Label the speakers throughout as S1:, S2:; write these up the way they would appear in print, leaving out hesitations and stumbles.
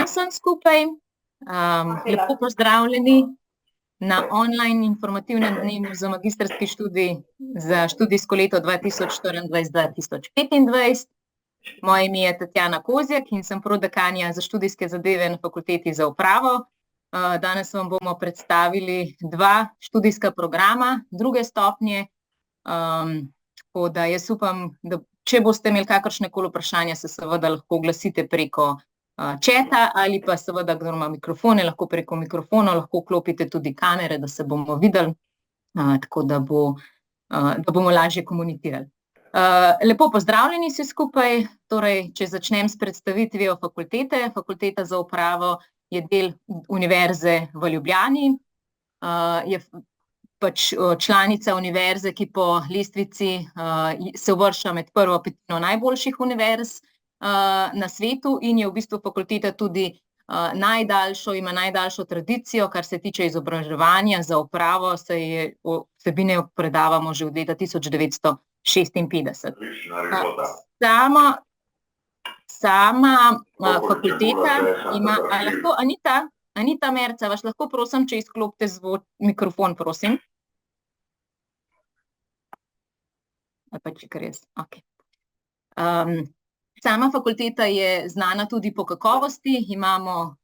S1: dan vsem skupaj. Lepo pozdravljeni na online informativnem dnevu za magistrski študij za študijsko leto 2024-2025. Moje ime je Tatjana Kozjak in sem prodekanja za študijske zadeve na Fakulteti za upravo. Danes vam bomo predstavili dva študijska programa druge stopnje. Tako da jaz upam, da če boste imeli kakršnekoli vprašanja, se seveda lahko oglasite preko četa ali pa seveda, kdor ima mikrofone, lahko preko mikrofona, lahko vklopite tudi kamere, da se bomo videli, tako da bomo lažje komunicirali. Lepo pozdravljeni vsi skupaj. Torej, če začnem s predstavitvijo fakultete. Fakulteta za upravo je del Univerze v Ljubljani. Je pač članica univerze, ki po lestvici se uvršča med prvo petino najboljših univerz na svetu in je v bistvu fakulteta tudi ima najdaljšo tradicijo, kar se tiče izobraževanja za upravo, vsebine predavamo že od leta 1956. Sama fakulteta ima, lahko Anita Merca, vas lahko prosim, če izklopite mikrofon, prosim. Ali pa če kar jaz, okej. Sama fakulteta je znana tudi po kakovosti, imamo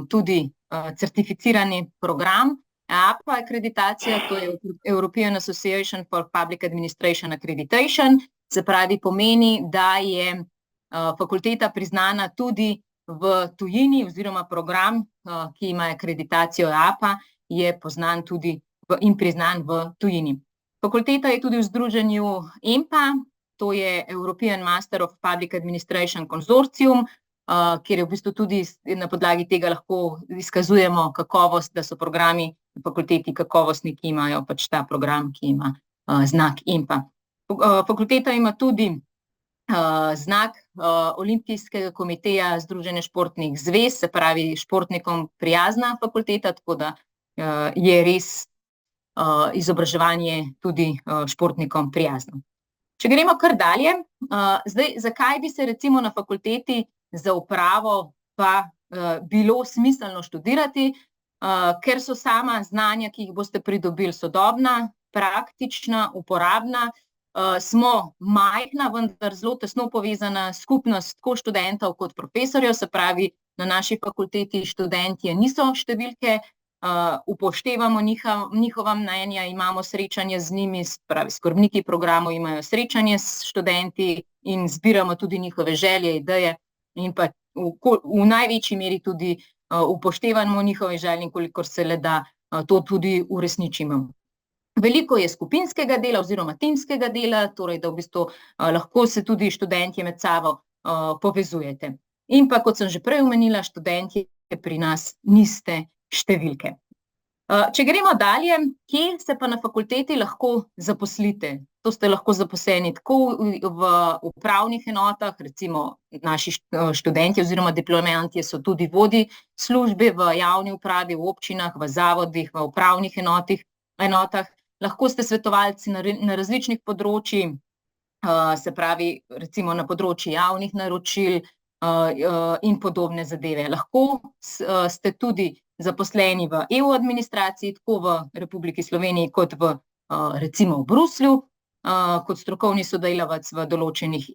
S1: tudi certificirani program EAPA akreditacija, to je European Association for Public Administration Accreditation, se pravi pomeni, da je fakulteta priznana tudi v tujini oziroma program, ki ima akreditacijo EAPA, je poznan tudi in priznan v tujini. Fakulteta je tudi v združenju EMPA, to je European Master of Public Administration Consortium, kjer je v bistvu tudi na podlagi tega lahko izkazujemo kakovost, da so programi na fakulteti kakovostni, ki imajo pač ta program, ki ima znak EMPA. Fakulteta ima tudi znak Olimpijskega komiteja Združenja športnih zvez, se pravi športnikom prijazna fakulteta, tako da je res izobraževanje tudi športnikom prijazno. Če gremo kar dalje, zdaj, zakaj bi se recimo na fakulteti za upravo pa bilo smiselno študirati, ker so sama znanja, ki jih boste pridobili, sodobna, praktična, uporabna, smo majhna, vendar zelo tesno povezana skupnost tako študentov kot profesorjev, se pravi, na naši fakulteti študentje niso številke, upoštevamo njihova mnenja, imamo srečanje z njimi, se pravi, skrbniki programov imajo srečanje s študenti in zbiramo tudi njihove želje, ideje in pa v največji meri tudi upoštevamo njihove želje in kolikor se le da, to tudi uresničimo. Veliko je skupinskega dela oziroma timskega dela, torej da v bistvu lahko se tudi študentje med sabo povezujete. In pa, kot sem že prej omenila, študentje pri nas niste številke. Če gremo dalje, kje se pa na fakulteti lahko zaposlite? To ste lahko zaposleni tako v upravnih enotah, recimo naši študentje oziroma diplomanti so tudi vodji službe v javni upravi, v občinah, v zavodih, v upravnih enotah. Lahko ste svetovalci na različnih področjih, se pravi recimo na področju javnih naročil in podobne zadeve. Lahko ste tudi zaposleni v EU administraciji, tako v Republiki Sloveniji kot recimo v Bruslju, kot strokovni sodelavec v določenih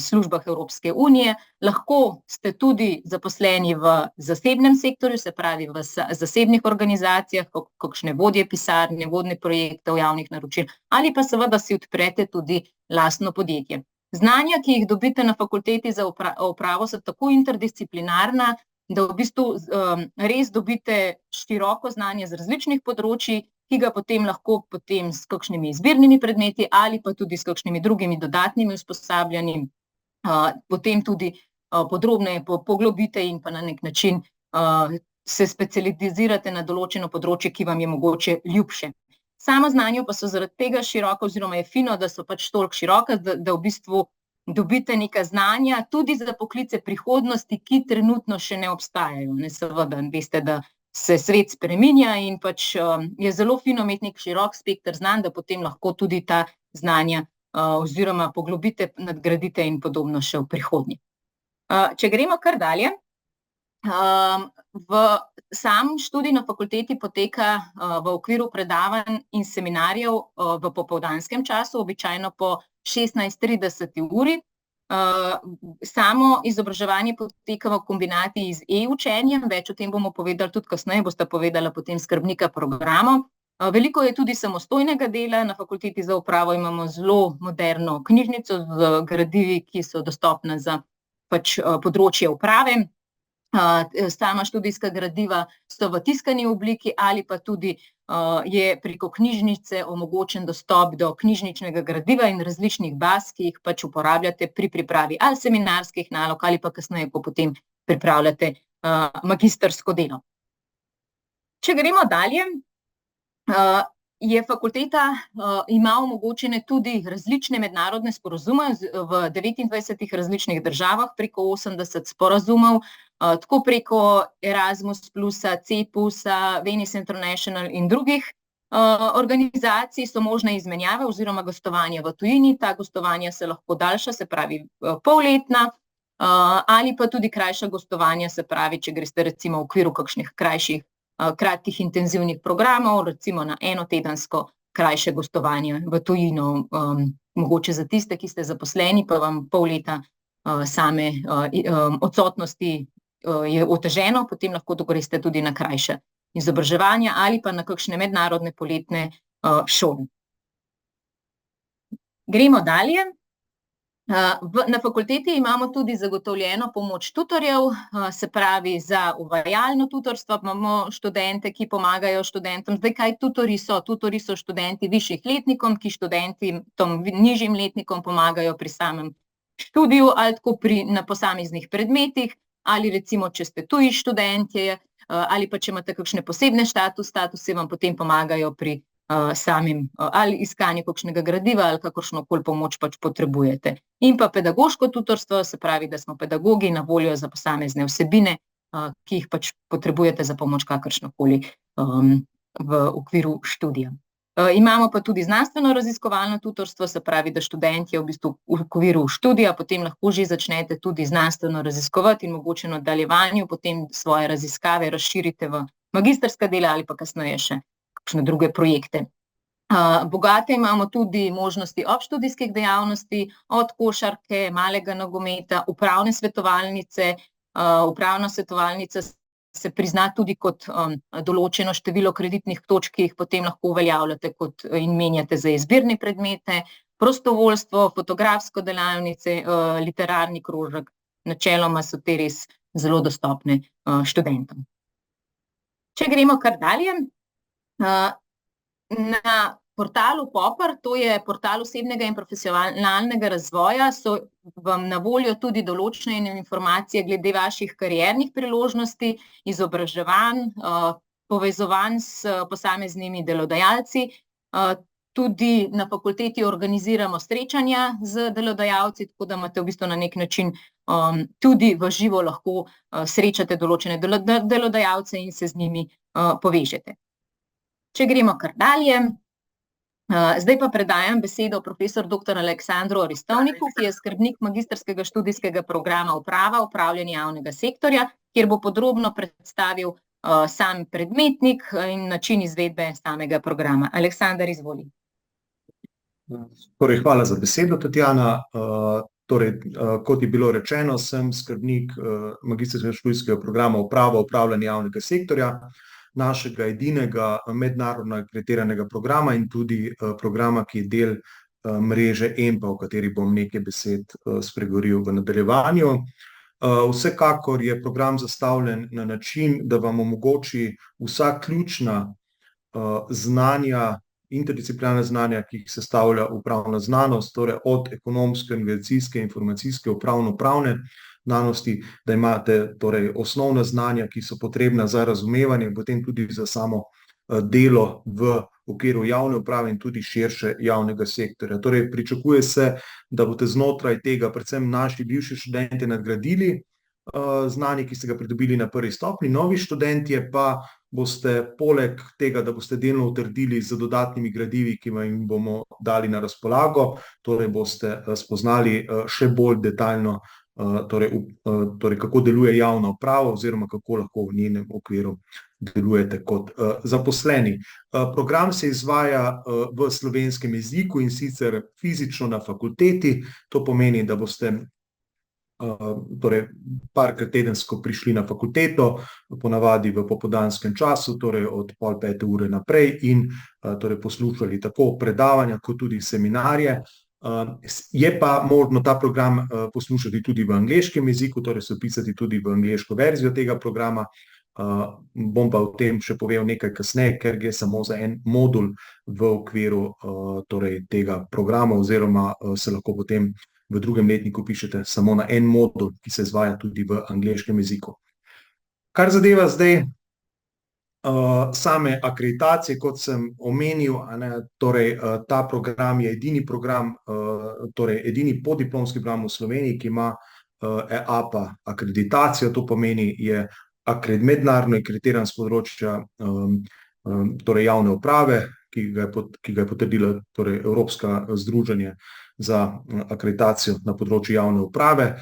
S1: službah Evropske unije. Lahko ste tudi zaposleni v zasebnem sektorju, se pravi v zasebnih organizacijah, kakšne vodje pisarne, vodne projektov javnih naročil, ali pa seveda si odprete tudi lastno podjetje. Znanja, ki jih dobite na fakulteti za upravo, so tako interdisciplinarna, da v bistvu res dobite široko znanje z različnih področij, ki ga potem lahko s kakšnimi izbirnimi predmeti ali pa tudi s kakšnimi drugimi dodatnimi usposabljanji potem tudi podrobneje poglobite in pa na nek način se specializirate na določeno področje, ki vam je mogoče ljubše. Samo znanje pa so zaradi tega široka oziroma je fino, da so pač toliko široka, da v bistvu dobite neka znanja tudi za poklice prihodnosti, ki trenutno še ne obstajajo. Seveda, veste, da se svet spreminja in pač je zelo fino imeti nek širok spekter znanj, da potem lahko tudi ta znanja oziroma poglobite, nadgradite in podobno še v prihodnje. Če gremo kar dalje, Sam študij na fakulteti poteka v okviru predavanj in seminarjev v popoldanskem času, običajno po 16:30 uri. Samo izobraževanje poteka v kombinaciji z e-učenjem, več o tem bomo povedali tudi kasneje, bosta povedala potem skrbnika programov. Veliko je tudi samostojnega dela, na fakulteti za upravo imamo zelo moderno knjižnico z gradivi, ki so dostopna za področje uprave. Sama študijska gradiva so v tiskani obliki ali pa tudi je preko knjižnice omogočen dostop do knjižničnega gradiva in različnih baz, ki jih uporabljate pri pripravi ali seminarskih nalog ali pa kasneje, ko potem pripravljate magistrsko delo. Če gremo dalje, je fakulteta ima omogočene tudi različne mednarodne sporazume v 29 različnih državah, preko 80 sporazumov, tako preko Erasmus plusa, CEPUS-a, Venice International in drugih organizacij so možne izmenjave oziroma gostovanja v tujini. Ta gostovanja se lahko daljša, se pravi polletna, ali pa tudi krajša gostovanja, se pravi, če greste recimo v okviru kakšnih krajših kratkih intenzivnih programov, recimo na enotedensko krajše gostovanje v tujino, mogoče za tiste, ki ste zaposleni, pa vam pol leta same odsotnosti je oteženo, potem lahko greste tudi na krajše izobraževanja ali pa na kakšne mednarodne poletne šole. Gremo dalje. Na fakulteti imamo tudi zagotovljeno pomoč tutorjev, se pravi za uvajalno tutorstvo imamo študente, ki pomagajo študentom. Zdaj, kaj tutorji so? Tutorji so študenti višjih letnikom, ki študentom nižjim letnikom pomagajo pri samem študiju ali tako na posameznih predmetih, ali recimo, če ste tuji študentje, ali pa če imate kakšne posebne statuse, vam potem pomagajo pri samim ali iskanju kakšnega gradiva ali kakršnokoli pomoč potrebujete. In pa pedagoško tutorstvo, se pravi, da smo pedagogi na voljo za posamezne vsebine, ki jih potrebujete za pomoč kakršnokoli v okviru študija. Imamo pa tudi znanstveno-raziskovalno tutorstvo, se pravi, da študentje v bistvu v okviru študija potem lahko že začnete tudi znanstveno raziskovati in mogoče v nadaljevanju potem svoje raziskave razširite v magistrska dela ali pa kasneje še kakšne druge projekte. Bogate imamo tudi možnosti obštudijskih dejavnosti, od košarke, malega nogometa, upravne svetovalnice. Upravna svetovalnica se prizna tudi kot določeno število kreditnih točk, ki jih potem lahko uveljavljate in menjate za izbirne predmete, prostovoljstvo, fotografsko delavnice, literarni krožek. Načeloma so te res zelo dostopne študentom. Če gremo kar dalje, na portalu POPR, to je portal osebnega in profesionalnega razvoja, so vam na voljo tudi določene informacije glede vaših kariernih priložnosti, izobraževanj, povezovanj s posameznimi delodajalci. Tudi na fakulteti organiziramo srečanja z delodajalci, tako da imate v bistvu na nek način tudi v živo lahko srečate določene delodajalce in se z njimi povežete. Če gremo kar dalje, zdaj pa predajam besedo profesor dr. Aleksandru Aristovniku, ki je skrbnik magistrskega študijskega programa Uprava, upravljanje javnega sektorja, kjer bo podrobno predstavil sam predmetnik in način izvedbe samega programa. Aleksander, izvoli.
S2: Hvala za besedo, Tatjana. Kot je bilo rečeno, sem skrbnik magistrskega študijskega programa Uprava, upravljanje javnega sektorja, našega edinega mednarodno akreditiranega programa in tudi programa, ki je del mreže EMPA, o kateri bom nekaj besed spregovoril v nadaljevanju. Vsekakor je program zastavljen na način, da vam omogoči vsa ključna znanja, interdisciplinarna znanja, ki jih sestavlja upravna znanost, torej od ekonomske, organizacijske, informacijske, upravno-pravne znanosti, da imate torej osnovna znanja, ki so potrebna za razumevanje in potem tudi za samo delo v okviru javne uprave in tudi širše javnega sektorja. Torej, pričakuje se, da boste znotraj tega predvsem naši bivši študenti nadgradili znanje, ki ste ga pridobili na prvi stopnji, novi študentje pa boste poleg tega, da boste delno utrdili z dodatnimi gradivi, ki vam jih bomo dali na razpolago, torej boste spoznali še bolj detaljno torej kako deluje javna uprava oziroma kako lahko v njenem okviru delujete kot zaposleni. Program se izvaja v slovenskem jeziku, in sicer fizično na fakulteti. To pomeni, da boste torej parkrat tedensko prišli na fakulteto, ponavadi v popoldanskem času, torej od 4:30 naprej, in torej poslušali tako predavanja kot tudi seminarje. Je pa možno ta program poslušati tudi v angleškem jeziku, torej se vpisati tudi v angleško verzijo tega programa. Bom pa o tem še povedal nekaj kasneje, ker gre samo za en modul v okviru torej tega programa, oziroma se lahko potem v drugem letniku pišete samo na en modul, ki se izvaja tudi v angleškem jeziku. Kar zadeva zdaj same akreditacije, kot sem omenil, torej ta program je edini program, torej edini podiplomski program v Sloveniji, ki ima EAPA akreditacijo. To pomeni, je mednarodno akreditiran s področja torej javne uprave, ki ga je potrdila torej Evropska združenje za akreditacijo na področju javne uprave.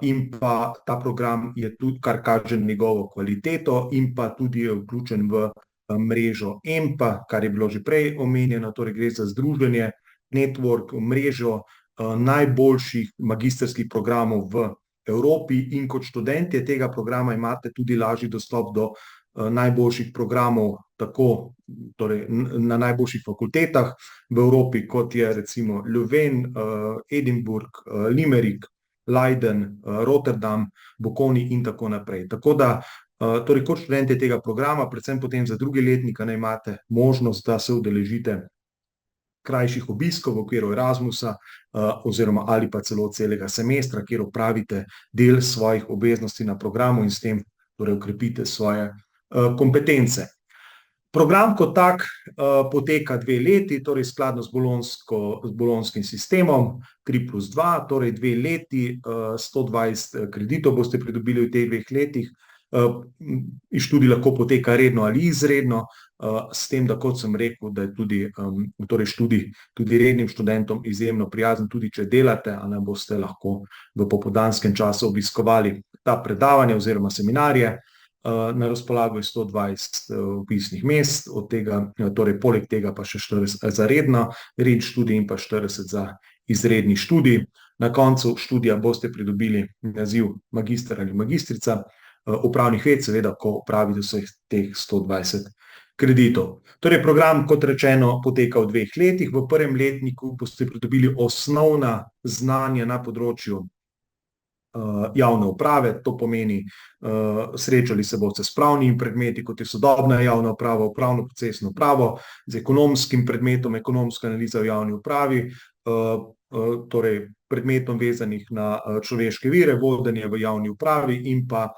S2: In pa ta program je tudi, kar kaže njegovo kvaliteto, in pa tudi je vključen v mrežo EMPA, kar je bilo že prej omenjeno, torej gre za združenje, network, mrežo najboljših magistrskih programov v Evropi, in kot študentje tega programa imate tudi lažji dostop do najboljših programov, tako torej na najboljših fakultetah v Evropi, kot je recimo Leuven, Edinburgh, Limerick, Leiden, Rotterdam, Bocconi in tako naprej. Tako da torej kot študentje tega programa, predvsem potem za drugi letnik, imate možnost, da se udeležite krajših obiskov v okviru Erasmusa oziroma ali pa celo celega semestra, kjer opravite del svojih obveznosti na programu in s tem torej okrepite svoje kompetence. Program kot tak poteka 2 leti, torej skladno z bolonjskim sistemom, 3+2, torej 2 leti, 120 kreditov boste pridobili v teh 2 letih. Študij lahko poteka redno ali izredno, s tem, da kot sem rekel, da je tudi torej študij tudi rednim študentom izjemno prijazen, tudi če delate, boste lahko v popoldanskem času obiskovali ta predavanja oziroma seminarje. Na razpolago je 120 vpisnih mest, od tega, torej poleg tega pa še 40 za redni študij in pa 40 za izredni študij. Na koncu študija boste pridobili naziv magister ali magistrica upravnih ved, seveda, ko opravite vseh teh 120 kreditov. Torej program, kot rečeno, poteka v 2 letih. V prvem letniku boste pridobili osnovna znanja na področju javne uprave. To pomeni, srečali se boste s pravnimi predmeti, kot je sodobna javna uprava, upravno procesno pravo, z ekonomskim predmetom, ekonomska analiza v javni upravi, torej predmetom vezanih na človeške vire, vodenje v javni upravi in pa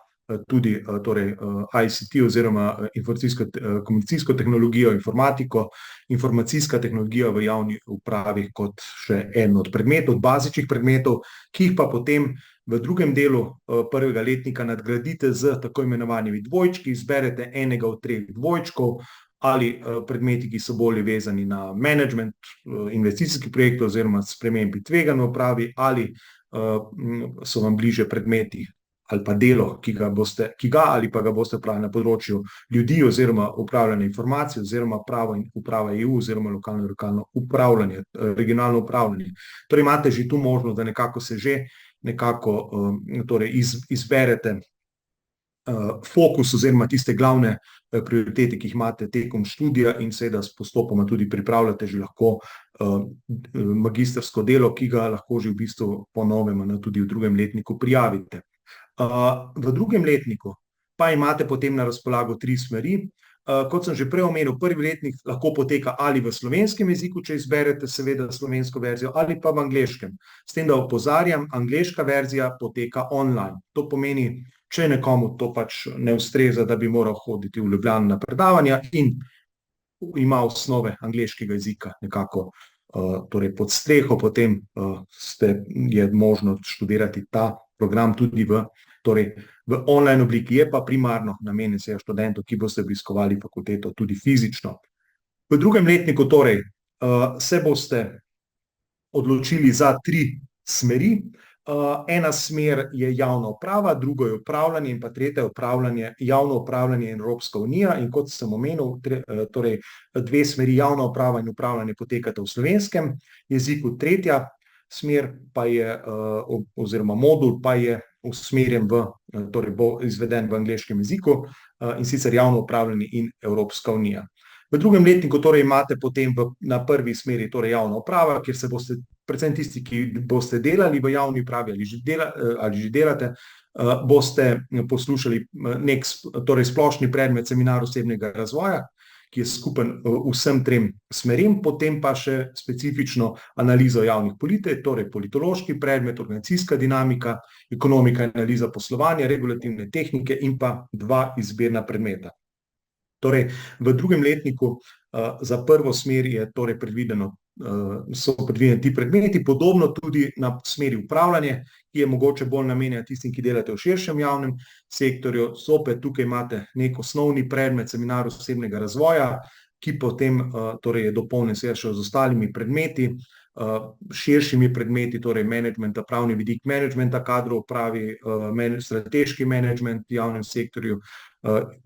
S2: tudi torej ICT oziroma informacijsko tehnologijo, informatiko, informacijska tehnologija v javni upravi kot še en od predmetov, bazičnih predmetov, ki jih pa potem v drugem delu prvega letnika nadgradite z tako imenovanimi dvojčki, izberete enega od 3 dvojčkov, ali predmeti, ki so bolj vezani na management investicijskih projektov oziroma spremembi tveganj v upravi, ali so vam bližje predmeti ali pa delo, ki ga ali pa ga boste opravili na področju ljudi oziroma upravljanja informacij oziroma pravo in uprava EU oziroma lokalno upravljanje, regionalno upravljanje. Torej imate že tu možnost, da nekako se že torej izberete fokus oziroma tiste glavne prioritete, ki jih imate tekom študija, in seveda postopoma tudi pripravljate že lahko magistrsko delo, ki ga lahko že v bistvu po novem tudi v drugem letniku prijavite. V drugem letniku pa imate potem na razpolago 3 smeri. Kot sem že prej omenil, prvi letnik lahko poteka ali v slovenskem jeziku, če izberete seveda slovensko verzijo, ali pa v angleškem. S tem, da opozarjam, angleška verzija poteka online. To pomeni, če nekomu to pač ne ustreza, da bi moral hoditi v Ljubljano na predavanja in ima osnove angleškega jezika nekako torej pod streho, potem je možno študirati ta program tudi v online obliki, je pa primarno namenjen študentov, ki boste obiskovali fakulteto tudi fizično. V drugem letniku torej se boste odločili za 3 smeri. Ena smer je javna uprava, drugo je upravljanje in pa tretja je javno upravljanje in Evropska unija. In kot sem omenil, torej dve smeri, javna uprava in upravljanje, potekata v slovenskem jeziku, tretja smer pa je, oziroma modul pa je usmerjen torej bo izveden v angleškem jeziku, in sicer javno upravljanje in Evropska unija. V drugem letniku torej imate potem na prvi smeri torej javna uprava, kjer se boste, predvsem tisti, ki boste delali v javni upravi ali že delate, boste poslušali torej splošni predmet seminar osebnega razvoja, ki je skupen vsem trem smerim, potem pa še specifično analizo javnih politik, torej politološki predmet, organizacijska dinamika, ekonomika in analiza poslovanja, regulativne tehnike in pa dva izbirna predmeta. Torej, v drugem letniku za prvo smer je torej so predvideni ti predmeti, podobno tudi na smeri upravljanje, ki je mogoče bolj namenjena tistim, ki delate v širšem javnem sektorju. Zopet tukaj imate nek osnovni predmet seminar osebnega razvoja, ki potem torej je dopolnjen še z ostalimi predmeti, širšimi predmeti, torej menedžmenta, pravni vidik menedžmenta kadrov v upravi, strateški menedžment v javnem sektorju,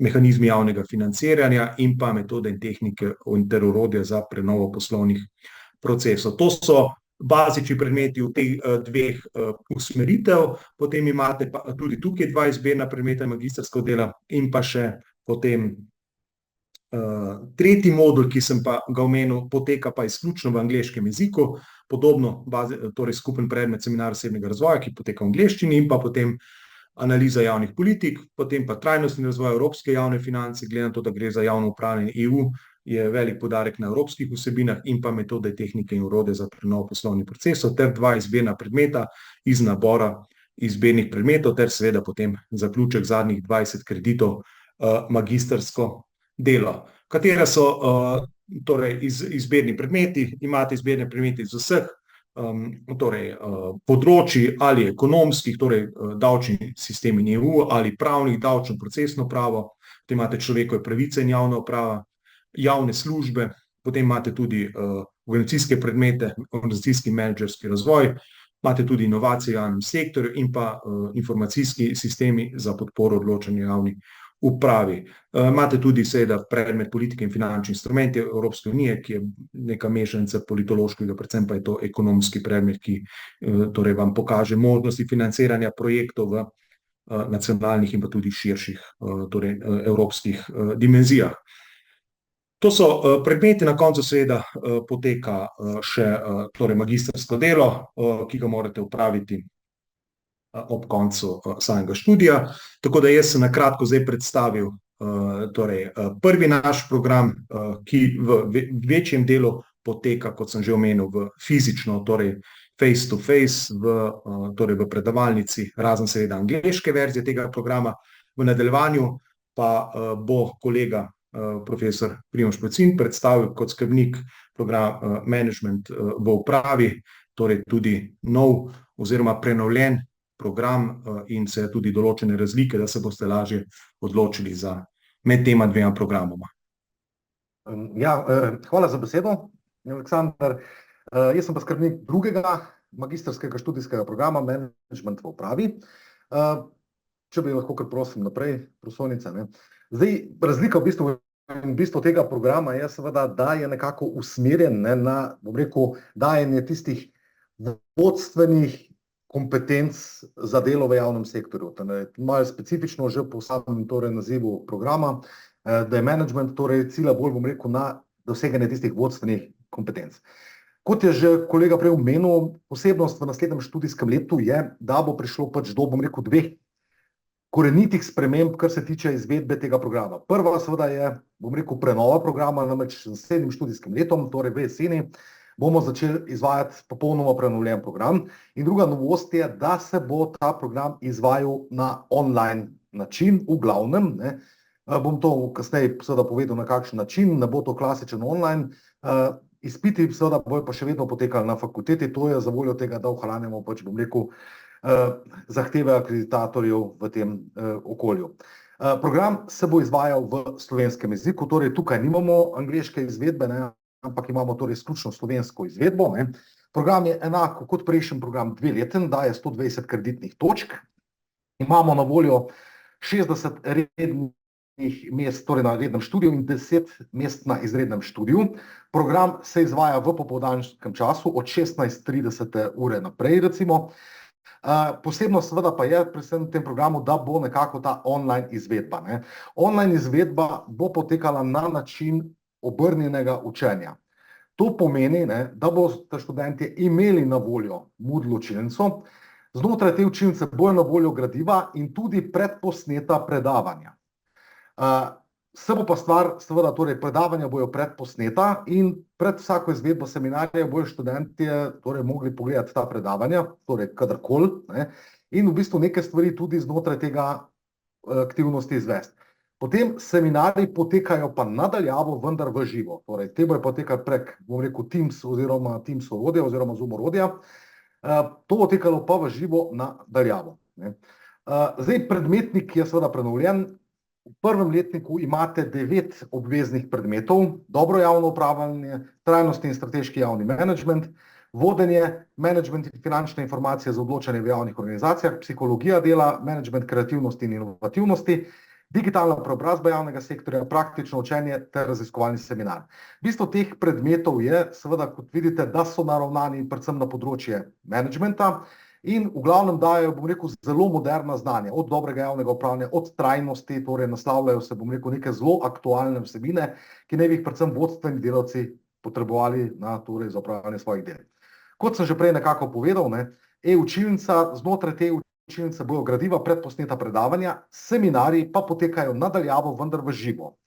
S2: mehanizmi javnega financiranja in pa metode in tehnike ter orodja za prenovo poslovnih procesov. To so bazični predmeti v teh dveh usmeritev, potem imate pa tudi tukaj dva izbirna predmeta magistrskega dela in pa še potem tretji modul, ki sem pa ga omenil, poteka pa izključno v angleškem jeziku, podobno, torej skupen predmet seminar osebnega razvoja, ki poteka v angleščini, in pa potem analiza javnih politik, potem pa trajnostni razvoj evropske javne finance, glede na to, da gre za javno upravljanje EU, je velik poudarek na evropskih vsebinah in pa metode, tehnike in orodje za prenovo poslovnih procesov ter dva izbirna predmeta iz nabora izbirnih predmetov ter seveda potem zaključek zadnjih 20 kreditov magistrsko delo. Katere so torej izbirni predmeti? Imate izbirne predmete iz vseh torej področji ali ekonomskih, torej davčni sistem in EU, ali pravnih, davčno procesno pravo, potem imate človekove pravice in javna uprava, javne službe, potem imate tudi organizacijske predmete, organizacijski menedžerski razvoj, imate tudi inovacije v javnem sektorju in pa informacijski sistemi za podporo odločanju javni upravi. Imate tudi seveda predmet politike in finančni instrumenti Evropske unije, ki je neka mešanica politološkega, predvsem pa je to ekonomski predmet, ki torej vam pokaže možnosti financiranja projektov v nacionalnih in pa tudi širših torej evropskih dimenzijah. To so predmeti, na koncu seveda poteka še torej magistrsko delo, ki ga morate opraviti ob koncu samega študija. Tako da jaz sem na kratko zdaj predstavil torej prvi naš program, ki v večjem delu poteka, kot sem že omenil, v fizično, torej face to face, torej v predavalnici, razen seveda angleške verzije tega programa. V nadaljevanju pa bo kolega profesor Primož Pecin predstavil kot skrbnik program Management v upravi, torej tudi nov oziroma prenovljen program in se tudi določene razlike, da se boste lažje odločili med tema dvema programoma.
S3: Ja, hvala za besedo, Aleksandar. Jaz sem pa skrbnik drugega magistrskega študijskega programa Management v upravi. Če bi lahko kar prosim naprej, prosojnica, ne. Zdaj, razlika v bistvu tega programa je seveda, da je nekako usmerjen na, bom rekel, dajanje tistih vodstvenih kompetenc za delo v javnem sektorju. Malo specifično že po samem torej nazivu programa, da je management torej cilja bolj, bom rekel, na doseganje tistih vodstvenih kompetenc. Kot je že kolega prej omenil, posebnost v naslednjem študijskem letu je, da bo prišlo pač do, bom rekel, dveh korenitih sprememb, kar se tiče izvedbe tega programa. Prva seveda je, bom rekel, prenova programa, namreč z naslednjim študijskim letom, torej v jeseni, bomo začeli izvajati popolnoma prenovljen program. In druga novost je, da se bo ta program izvajal na online način, v glavnem, ne. Bom to kasneje seveda povedal, na kakšen način, ne bo to klasičen online. Izpiti seveda bojo pa še vedno potekali na fakulteti, to je za voljo tega, da ohranjamo pač, bom rekel, zahteve akreditatorjev v tem okolju. Program se bo izvajal v slovenskem jeziku, torej tukaj nimamo angleške izvedbe, ne, ampak imamo torej izključno slovensko izvedbo, ne. Program je enako kot prejšnji program dveleten, daje 120 kreditnih točk. Imamo na voljo 60 rednih mest, torej na rednem študiju in 10 mest na izrednem študiju. Program se izvaja v popoldanskem času od 16:30 ure naprej, recimo. Posebno seveda pa je predvsem v tem programu, da bo nekako ta online izvedba. Online izvedba bo potekala na način obrnjenega učenja. To pomeni, da boste študentje imeli na voljo Moodle učilnico, znotraj te učilnice bojo na voljo gradiva in tudi predposneta predavanja. Se bo pa stvar, seveda, torej predavanja bojo predposneta in pred vsako izvedbo seminarja bojo študentje torej mogli pogledati ta predavanja, torej kadarkoli, in v bistvu neke stvari tudi znotraj tega aktivnosti izvesti. Potem seminarji potekajo pa nadaljavo, vendar v živo. Torej, te bojo potekali prek, bom rekel, Teams oziroma Teams orodja oziroma Zoom orodja. To bo tekalo pa v živo nadaljavo. Zdaj, predmetnik je seveda prenovljen. V prvem letniku imate 9 obveznih predmetov: dobro javno upravljanje, trajnostni in strateški javni menedžment, vodenje, menedžment in finančne informacije za odločanje v javnih organizacijah, psihologija dela, menedžment kreativnosti in inovativnosti, digitalna preobrazba javnega sektorja, praktično učenje ter raziskovalni seminar. Bistvo teh predmetov je, seveda, kot vidite, da so naravnani predvsem na področje menedžmenta in v glavnem dajo, bom rekel, zelo moderna znanja, od dobrega javnega upravljanja, od trajnosti, torej naslavljajo se, bom rekel, neke zelo aktualne vsebine, ki naj bi jih predvsem vodstveni delavci potrebovali torej za opravljanje svojih del. Kot sem že prej nekako povedal, e-učilnica, znotraj te učilnice bojo gradiva predposneta predavanja, seminarji pa potekajo nadaljavo, vendar v živo.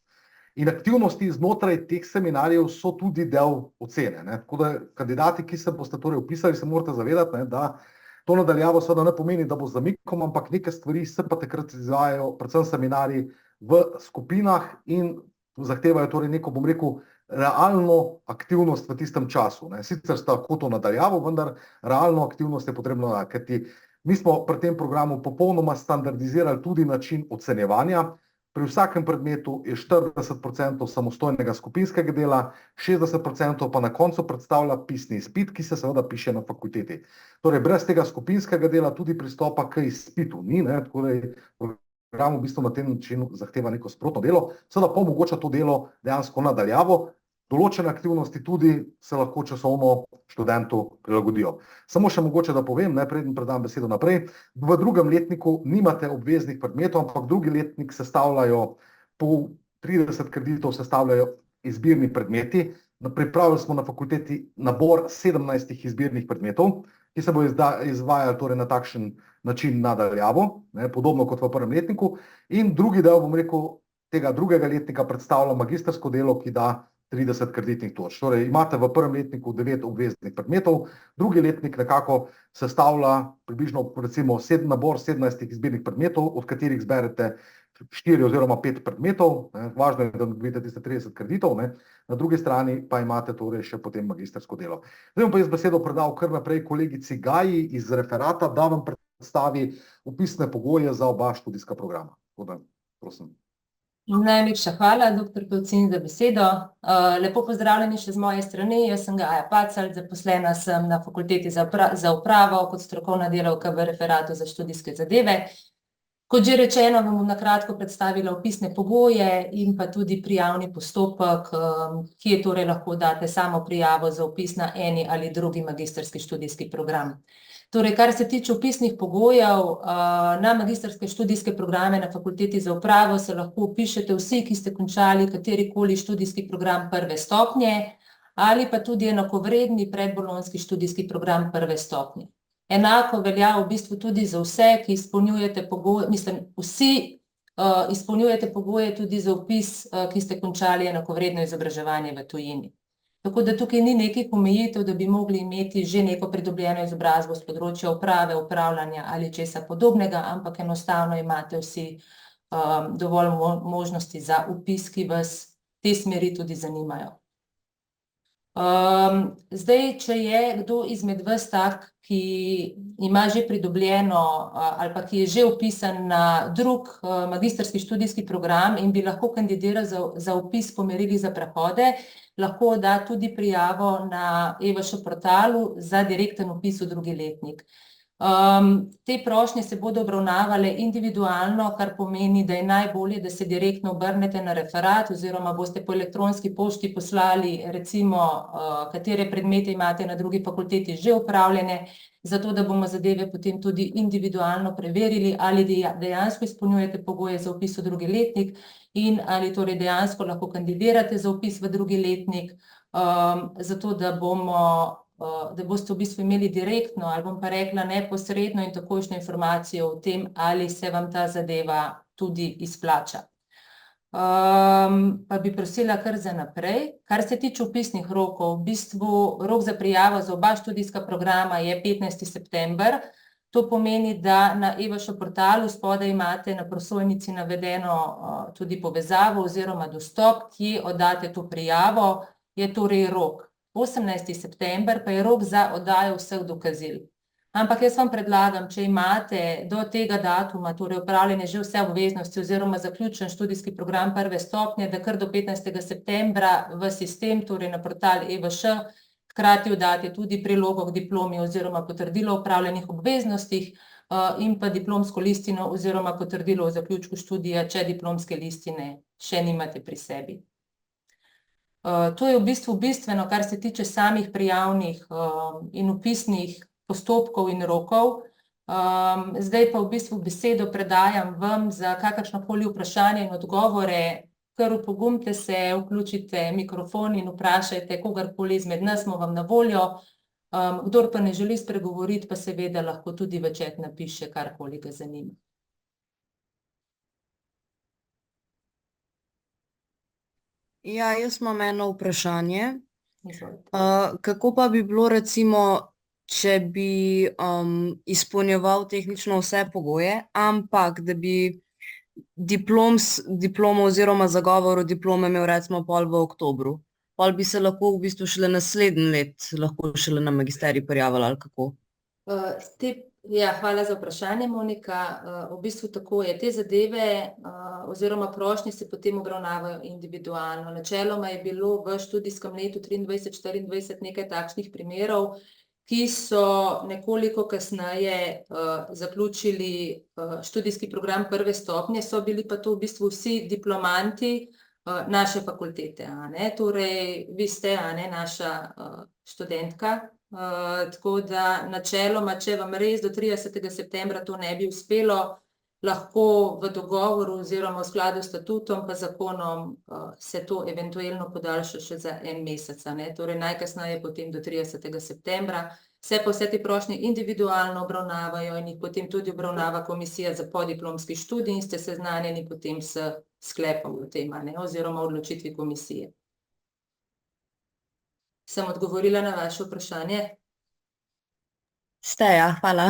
S3: In aktivnosti znotraj teh seminarjev so tudi del ocene. Tako da kandidati, ki se boste torej vpisali, se morate zavedati, da to nadaljavo seveda ne pomeni, da bo z zamikom, ampak neke stvari se pa takrat izvajajo, predvsem seminarji v skupinah in zahtevajo torej neko, bom rekel, realno aktivnost v tistem času. Sicer sta kot to nadaljavo, vendar realno aktivnost je potrebno, kajti mi smo pri tem programu popolnoma standardizirali tudi način ocenjevanja. Pri vsakem predmetu je 40% samostojnega skupinskega dela, 60% pa na koncu predstavlja pisni izpit, ki se seveda piše na fakulteti. Torej, brez tega skupinskega dela tudi pristopa k izpitu ni, tako da program v bistvu na tem načinu zahteva neko sprotno delo, seveda pa omogoča to delo dejansko nadaljavo. Določene aktivnosti tudi se lahko časovno študentu prilagodijo. Samo še mogoče, da povem, preden predam besedo naprej, v drugem letniku nimate obveznih predmetov, ampak drugi letnik sestavljajo, po 30 kreditov sestavljajo izbirni predmeti. Pripravili smo na fakulteti nabor 17 izbirnih predmetov, ki se bo izvajali torej na takšen način nadaljavo, podobno kot v prvem letniku. In drugi del, bom rekel, tega drugega letnika predstavlja magistrsko delo, ki da 30 kreditnih točk. Torej, imate v prvem letniku 9 obveznih predmetov, drugi letnik nekako sestavlja približno, recimo, nabor 17 izbirnih predmetov, od katerih zberete 4 oziroma 5 predmetov. Važno je, da dobite tiste 30 kreditov, na drugi strani pa imate torej še potem magistrsko delo. Zdaj bom pa jaz besedo predal kar naprej kolegici Gaji iz referata, da vam predstavi vpisne pogoje za oba študijska programa. Tako da, prosim.
S4: Najlepša hvala, dr. Pavcin, za besedo. Lepo pozdravljeni še z moje strani. Jaz sem Gaja Pacelj, zaposlena sem na Fakulteti za upravo kot strokovna delavka v referatu za študijske zadeve. Kot že rečeno, vam bom na kratko predstavila vpisne pogoje in pa tudi prijavni postopek, ki je torej lahko date samo prijavo za vpis na eni ali drugi magistrski študijski program. Torej, kar se tiče vpisnih pogojev, na magistrske študijske programe na Fakulteti za upravo se lahko vpišete vsi, ki ste končali katerikoli študijski program prve stopnje ali pa tudi enakovredni predbolonjski študijski program prve stopnje. Enako velja v bistvu tudi za vse, ki izpolnjujete pogoje, vsi izpolnjujete pogoje tudi za vpis, ki ste končali enakovredno izobraževanje v tujini. Tako da tukaj ni nekih omejitev, da bi mogli imeti že neko pridobljeno izobrazbo z področja uprave, upravljanja ali česa podobnega, ampak enostavno imate vsi dovolj možnosti za vpis, ki vas te smeri tudi zanimajo. Zdaj, če je kdo izmed vas tak, ki ima že pridobljeno ali pa ki je že vpisan na drug magistrski študijski program in bi lahko kandidiral za vpis po merilih za prehode, lahko da tudi prijavo na EVŠ portalu za direkten vpis v drugi letnik. Te prošnje se bodo obravnavale individualno, kar pomeni, da je najbolje, da se direktno obrnete na referat oziroma boste po elektronski pošti poslali recimo, katere predmete imate na drugi fakulteti že opravljene, zato da bomo zadeve potem tudi individualno preverili, ali dejansko izpolnjujete pogoje za vpis v drugi letnik in ali torej dejansko lahko kandidirate za vpis v drugi letnik, zato da boste v bistvu imeli direktno, ali bom pa rekla neposredno in takojšnjo informacijo o tem, ali se vam ta zadeva tudi izplača. Pa bi prosila kar za naprej. Kar se tiče vpisnih rokov, v bistvu rok za prijavo za oba študijska programa je 15. september. To pomeni, da na EVŠ portalu spodaj imate na prosojnici navedeno tudi povezavo oziroma dostop, ki oddate to prijavo, je torej rok. 18. september pa je rok za oddajo vseh dokazil. Ampak jaz vam predlagam, če imate do tega datuma, torej opravljene že vse obveznosti oziroma zaključen študijski program prve stopnje, da kar do 15. septembra v sistem, torej na portal EVŠ, hkrati oddate tudi prilogo k diplomi oziroma potrdilo o opravljenih obveznostih in pa diplomsko listino oziroma potrdilo o zaključku študija, če diplomske listine še nimate pri sebi. To je v bistvu bistveno, kar se tiče samih prijavnih in vpisnih postopkov in rokov. Zdaj pa v bistvu besedo predajam vam za kakršnokoli vprašanje in odgovore, kar upogumite se, vključite mikrofon in vprašajte kogarkoli izmed nas, smo vam na voljo. Kdor pa ne želi spregovoriti, pa seveda lahko tudi v chat napiše, karkoli ga zanima.
S5: Ja, jaz imam eno vprašanje. Kako pa bi bilo recimo, če bi izpolnjeval tehnično vse pogoje, ampak da bi diplomo oziroma zagovor o diplome imel recimo pol v oktobru? Pol bi se lahko v bistvu šele naslednje let lahko šele na magisterij prijavila ali kako?
S4: Ja, hvala za vprašanje, Monika. V bistvu tako je. Te zadeve oziroma prošnje se potem obravnavajo individualno. Načeloma je bilo v študijskem letu 23-24 nekaj takšnih primerov, ki so nekoliko kasneje zaključili študijski program prve stopnje, so bili pa to v bistvu vsi diplomanti naše fakultete. Torej, vi ste naša študentka. Tako da načeloma, če vam res do 30. septembra to ne bi uspelo, lahko v dogovoru oziroma v skladu s statutom pa zakonom se to eventualno podaljša še za en mesec. Torej najkasneje potem do 30. septembra. Se pa vse te prošnje individualno obravnavajo in jih potem tudi obravnava komisija za podiplomski študij in ste seznanjeni potem s sklepom o tem, oziroma odločitvi komisije. Sem odgovorila na vaše vprašanje?
S5: Ste, ja, hvala.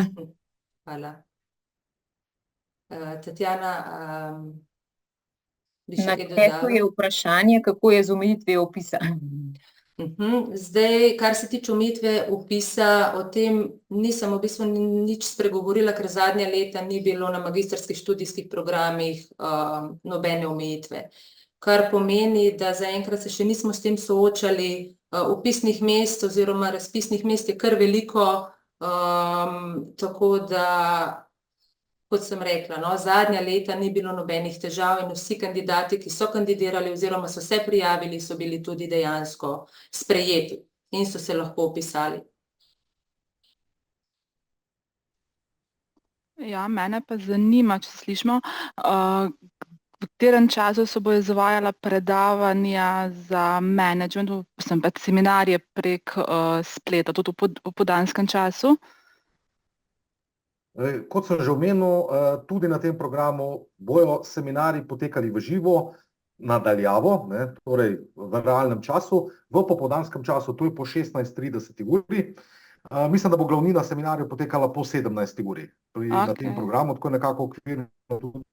S4: Hvala. Tatjana, bi še kaj dodala?
S1: Na kako je vprašanje, kako je z omejitvijo vpisa?
S4: Zdaj, kar se tiče omejitve vpisa, o tem nisem v bistvu nič spregovorila, ker zadnja leta ni bilo na magistrskih študijskih programih nobene omejitve. Kar pomeni, da zaenkrat se še nismo s tem soočali. Vpisnih mest oziroma razpisnih mest je kar veliko, tako da, kot sem rekla, zadnja leta ni bilo nobenih težav in vsi kandidati, ki so kandidirali oziroma so se prijavili, so bili tudi dejansko sprejeti in so se lahko vpisali.
S6: Ja, mene pa zanima, če se slišimo, v katerem času se bodo izvajala predavanja za management, seminarje prek spleta, tudi v popoldanskem času?
S3: Kot sem že omenil, tudi na tem programu bojo seminarji potekali v živo, nadaljavo, torej v realnem času, v popoldanskem času, to je po 16:30 uri. Mislim, da bo glavnina seminarjev potekala po 17 uri na tem programu, tako nekako okvirno tudi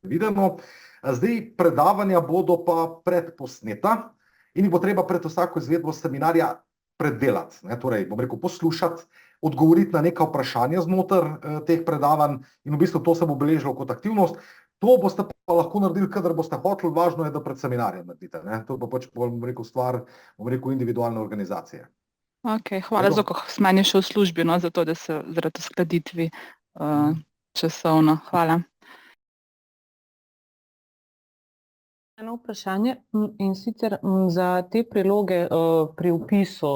S3: videno. Zdaj, predavanja bodo pa predposneta in jih bo treba pred vsako izvedbo seminarja predelati, ne, torej, bom rekel, poslušati, odgovoriti na neka vprašanja znotraj teh predavanj in v bistvu to se bo beležilo kot aktivnost. To boste pa lahko naredili, kadar boste hoteli, važno je, da pred seminarjem naredite, ne. To pa pač, bom rekel, stvar, bom rekel, individualne organizacije.
S6: Ok, hvala za ko sem meni še v službi, no, zato da se zaradi uskladitvi časovno. Hvala.
S7: Eno vprašanje in sicer za te priloge pri vpisu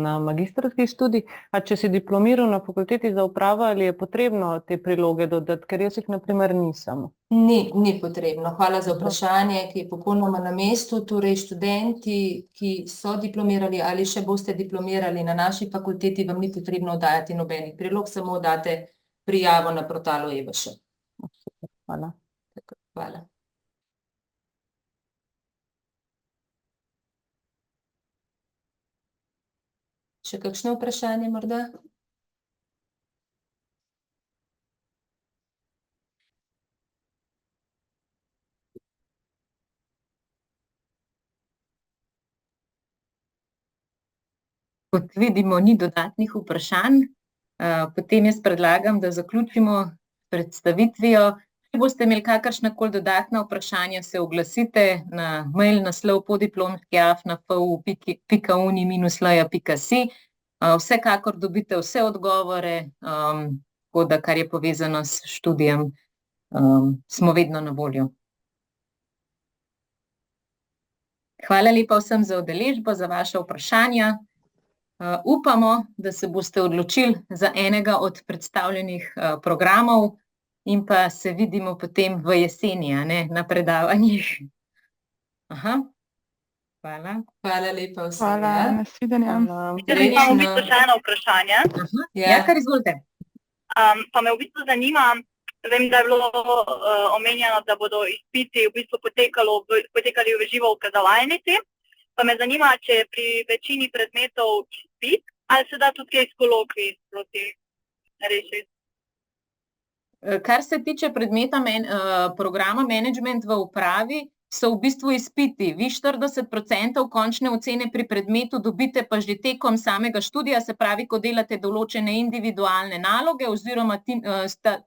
S7: na magistrski študij, a če si diplomiral na fakulteti za upravo, ali je potrebno te priloge dodati, ker jaz jih na primer nisem?
S4: Ni potrebno. Hvala za vprašanje, ki je popolnoma na mestu. Torej, študenti, ki so diplomirali ali še boste diplomirali na naši fakulteti, vam ni potrebno oddajati nobenih prilog, samo oddate prijavo na portalu EVŠ.
S7: Hvala.
S4: Hvala. Še kakšno vprašanje morda? Kot vidimo, ni dodatnih vprašanj. Potem jaz predlagam, da zaključimo predstavitvijo. Če boste imeli kakršnakoli dodatna vprašanja, se oglasite na mail naslov podiplomski@fu.uni-leja.si. Vsekakor dobite vse odgovore, tako da kar je povezano s študijem, smo vedno na voljo. Hvala lepa vsem za udeležbo, za vaša vprašanja. Upamo, da se boste odločili za enega od predstavljenih programov in pa se vidimo potem v jeseni, a ne, na predavanjih. Hvala. Hvala lepa vsem.
S6: Hvala, nasvidenja.
S8: Imam v bistvu še eno vprašanje.
S4: Ja, kar izvolite.
S8: Pa me v bistvu zanima, vem, da je bilo omenjeno, da bodo izpiti v bistvu potekali v živo v kazavalnici. Pa me zanima, če je pri večini predmetov izpit, ali se da tudi kaj s kolokviji sproti rešiti.
S4: Kar se tiče predmeta programa Management v upravi, so v bistvu izpiti. Vi 40% končne ocene pri predmetu dobite pa že tekom samega študija, se pravi, ko delate določene individualne naloge oziroma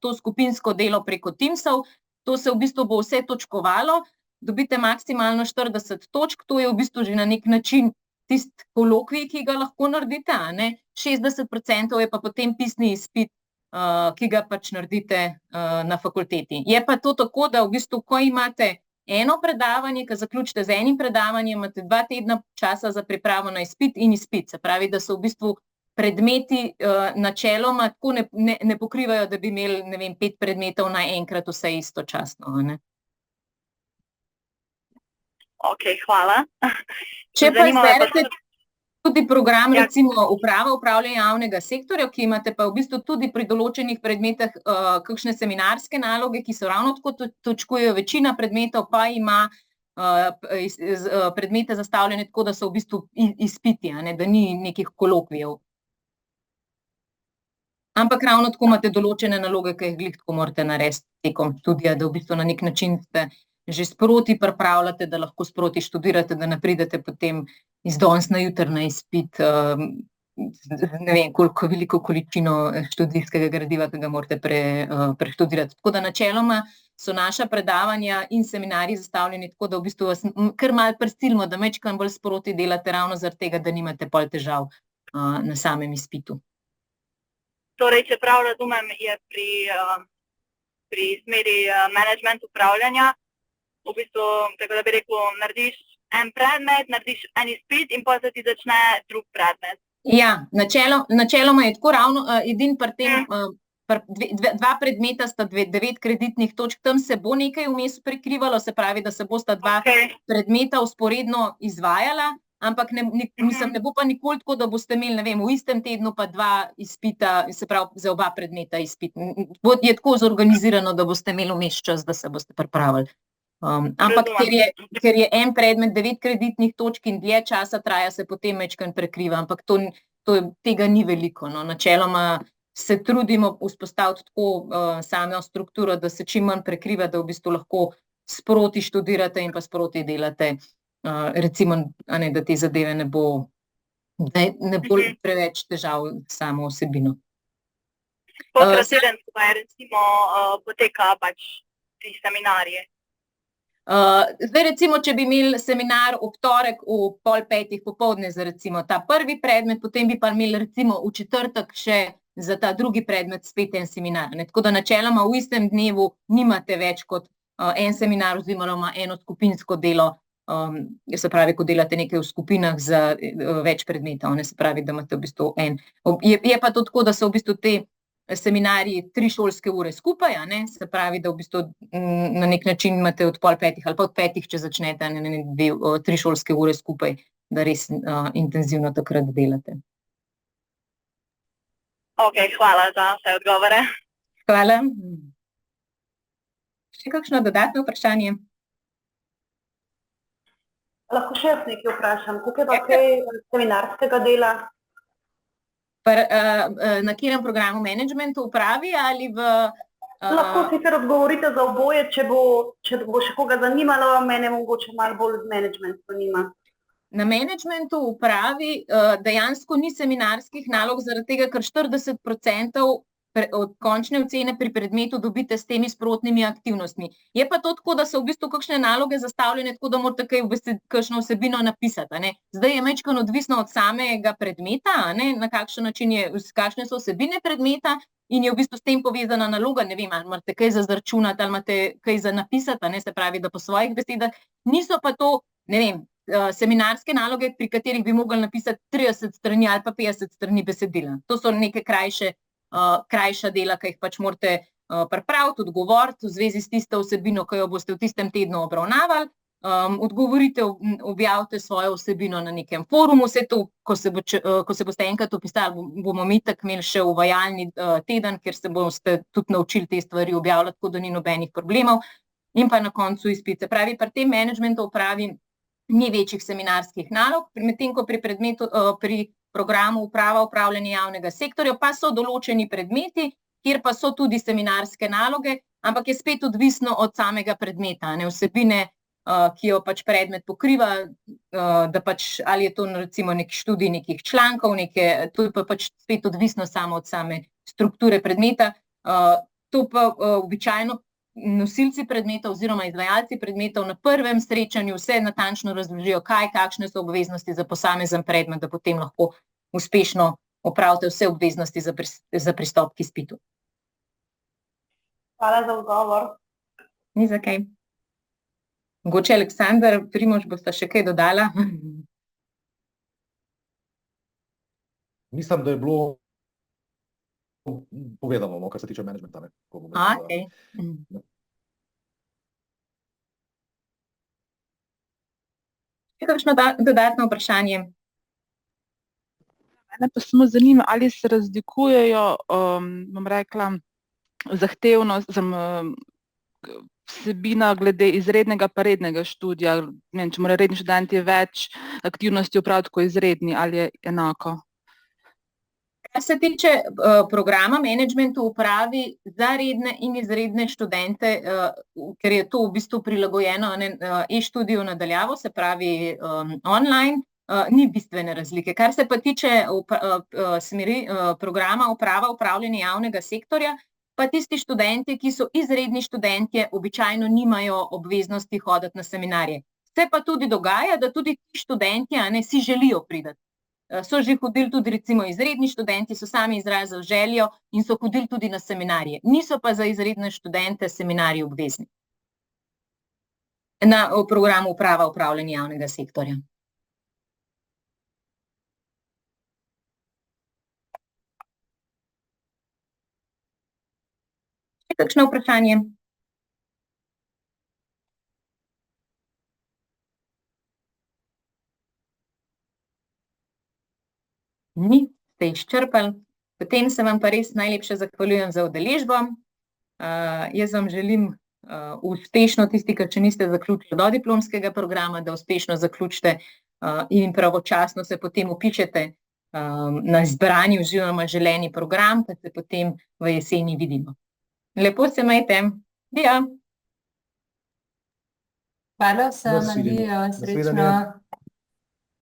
S4: to skupinsko delo preko Teamsov, to se v bistvu bo vse točkovalo, dobite maksimalno 40 točk, to je v bistvu že na nek način tisti kolokvij, ki ga lahko naredite, a ne? 60% je pa potem pisni izpit, ki ga pač naredite na fakulteti. Je pa to tako, da v bistvu, ko imate eno predavanje, ko zaključite z enim predavanjem, imate 2 tedna časa za pripravo na izpit in izpit. Se pravi, da so v bistvu predmeti načeloma tako ne pokrivajo, da bi imeli, ne vem, 5 predmetov naenkrat vse istočasno, a ne?
S8: Ok, hvala.
S4: Če pa izberete tudi program, recimo uprava, upravljanje javnega sektorja, ki imate pa v bistvu tudi pri določenih predmetih kakšne seminarske naloge, ki so ravno tako točkujejo, večina predmetov pa ima predmete zastavljene tako, da so v bistvu izpiti, a ne, da ni nekih kolokvijev. Ampak ravno tako imate določene naloge, ki jih glih tako morate narediti tekom študija, da v bistvu na nek način ste že sproti pripravljate, da lahko sproti študirate, da ne pridete potem iz danes na jutri na izpit, ne vem, koliko veliko količino študijskega gradiva, ki ga morate preštudirati. Tako da načeloma so naša predavanja in seminarji zastavljeni tako, da v bistvu vas kar malo prisilimo, da majčkeno bolj sproti delate ravno zaradi tega, da nimate pol težav na samem izpitu.
S8: Torej, če prav razumem, je pri smeri management upravljanja v bistvu, tako da bi rekel, narediš en predmet, narediš en izpit in potem se ti začne drug predmet.
S4: Ja, načeloma je tako ravno, edin pri tem, 2 predmeta sta 9 kreditnih točk, tam se bo nekaj vmes prekrivalo, se pravi, da se bosta 2 predmeta vzporedno izvajala, ampak ne bo pa nikoli tako, da boste imeli, ne vem, v istem tednu pa 2 izpita, se pravi, za oba predmeta izpit. Je tako zorganizirano, da boste imeli vmes čas, da se boste pripravili. Ampak ker je en predmet 9 kreditnih točk in dlje časa traja, se potem majčkeno prekriva, ampak tega ni veliko, no. Načeloma se trudimo vzpostaviti tako samo strukturo, da se čim manj prekriva, da v bistvu lahko sproti študirate in pa sproti delate
S1: recimo, da te zadeve ne bo preveč težav samo osebino.
S8: Kolikrat tedensko recimo poteka pač ti seminarji?
S1: Zdaj recimo, če bi imeli seminar ob torek ob 4:30 popoldne za recimo ta prvi predmet, potem bi pa imeli recimo v četrtek še za ta drugi predmet spet en seminar. Tako da načeloma v istem dnevu nimate več kot en seminar oziroma eno skupinsko delo, se pravi, ko delate nekaj v skupinah za več predmetov, se pravi, da imate v bistvu en. Je pa to tako, da so v bistvu te seminarji 3 šolske ure skupaj, se pravi, da v bistvu na nek način imate od 4:30 ali pa od 5, če začnete 3 šolske ure skupaj, da res intenzivno takrat delate.
S8: Ok, hvala za vse odgovore.
S1: Hvala. Še kakšno dodatno vprašanje?
S9: Lahko še jaz nekaj vprašam, koliko je pa kaj seminarskega dela?
S1: Na katerem programu managementu upravi ali v...
S9: Lahko sicer odgovorite za oboje, če bo še koga zanimalo, mene mogoče malo bolj management zanima.
S1: Na managementu upravi dejansko ni seminarskih nalog, zaradi tega, ker 40% od končne ocene pri predmetu dobite s temi sprotnimi aktivnostmi. Je pa to tako, da so v bistvu kakšne naloge zastavljene tako, da morate kakšno vsebino napisati. Zdaj je majčkeno odvisno od samega predmeta, na kakšen način kakšne so vsebine predmeta in je v bistvu s tem povezana naloga, ne vem, ali imate kaj za zračunati, ali imate kaj za napisati, se pravi, da po svojih besedah. Niso pa to, ne vem, seminarske naloge, pri katerih bi mogli napisati 30 strani ali pa 50 strani besedila. To so neke krajša dela, ki jih pač morate pripraviti, odgovoriti v zvezi s tisto vsebino, ki jo boste v tistem tednu obravnavali. Odgovorite, objavite svojo vsebino na nekem forumu. Vse to, ko se boste enkrat vpisali, bomo mi tako imeli še uvajalni teden, kjer se boste tudi naučili te stvari objavljati, tako da ni nobenih problemov. In pa na koncu izpit. Se pravi, pri tem managementu upravi ni večjih seminarskih nalog, medtem ko pri programu uprava upravljanja javnega sektorja pa so določeni predmeti, kjer pa so tudi seminarske naloge, ampak je spet odvisno od samega predmeta, vsebine, ki jo pač predmet pokriva, da pač ali je to recimo nek študij nekih člankov, to je pa pač spet odvisno samo od same strukture predmeta. To pa običajno nosilci predmetov oziroma izvajalci predmetov na prvem srečanju vse natančno razložijo, kakšne so obveznosti za posamezen predmet, da potem lahko uspešno opravite vse obveznosti za pristop k izpitu.
S9: Hvala za odgovor.
S1: Ni za kaj. Mogoče Aleksandar, Primož, bosta še kaj dodala?
S3: Mislim, da je bilo povedano, kar se tiče menedžmenta.
S1: Okej. Še kakšno dodatno vprašanje?
S6: Mene pa samo zanima, ali se razlikujejo, bom rekla, zahtevnost, vsebina glede izrednega pa rednega študija. Ne vem, če mora redni študenti več aktivnosti opraviti kot izredni, ali je enako?
S1: Kar se tiče programa managementu upravi za redne in izredne študente, ker je to v bistvu prilagojeno e-študiju nadaljavo, se pravi online, ni bistvene razlike. Kar se pa tiče smeri programa uprava upravljanja javnega sektorja, pa tisti študenti, ki so izredni študentje, običajno nimajo obveznosti hoditi na seminarje. Se pa tudi dogaja, da tudi ti študentje si želijo priti. So že hodili tudi recimo izredni študenti, so sami izrazili željo in so hodili tudi na seminarje. Niso pa za izredne študente seminarji obvezni. Na programu uprava upravljanja javnega sektorja. Še kakšno vprašanje? Ni, ste izčrpali. Potem se vam pa res najlepše zahvaljujem za udeležbo. Jaz vam želim uspešno, tisti, ki še niste zaključili dodiplomskega programa, da uspešno zaključite in pravočasno se potem vpišete na izbrani oziroma želeni program, pa se potem v jeseni vidimo. Lepo se imejte. Dio.
S4: Hvala vsem,
S2: Nasvidenje.
S4: Andija,
S2: Nasvidenje.
S4: srečno.